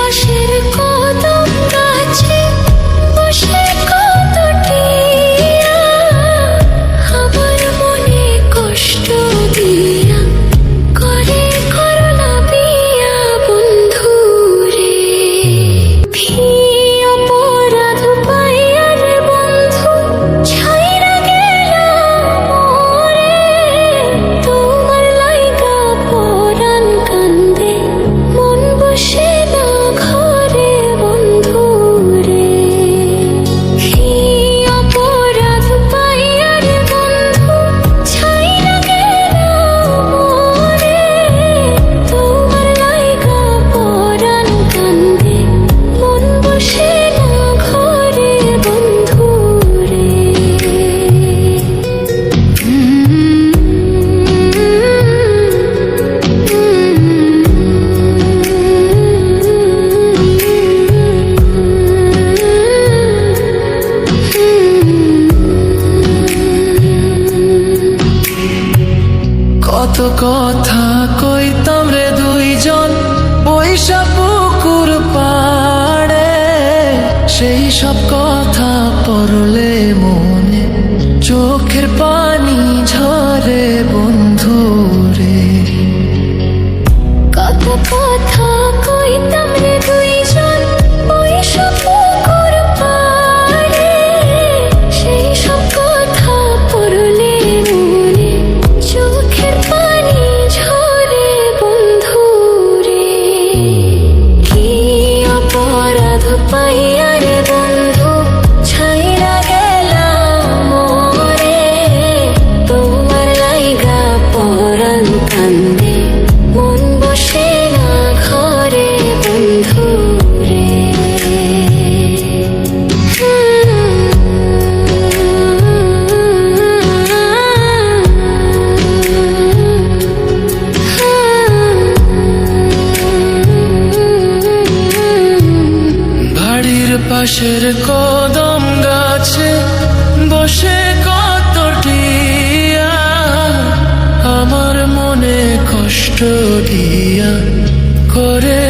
পাশের কদম গাছে বসে কত টিয়া আমার মনে কষ্ট দিয়া করে করলা বিয়া বন্ধু রে। ভি অপরাধ পাইয়া রে বন্ধু ছাইরা গেলাম মোরে। তোমার লাইগা পরাণ কান্দে মন বসে না ঘরে বন্ধু রে। ভি অপরাধ পাইয়া রে বন্ধু ছাইরা গেলাম মোরে। তোমার লাইগা পরাণ কান্দে মন বসে না ঘরে বন্ধু রে। কত কথা কইতাম রে দুইজন বৈশা পুকুর পাড়ে, সেই সব কথা পড়লে মনে চোখের পানি ঝরে বন্ধু রে। কত কথা কইতাম রে দুইজন বৈশা পুকুর পাড়ে, সেই সব কথা পড়লে মনে চোখের পানি ঝরে বন্ধু রে। কি অপরাধ পাইয়া রে বন্ধু ছাইরা গেলাম মোরে। তোমার লাইগা পরাণ কান্দে মন বসে না ঘরে বন্ধু রে। বাড়ির পাশের কদম গাছে বসে কত টিয়া আমার মনে কষ্ট দিয়া করে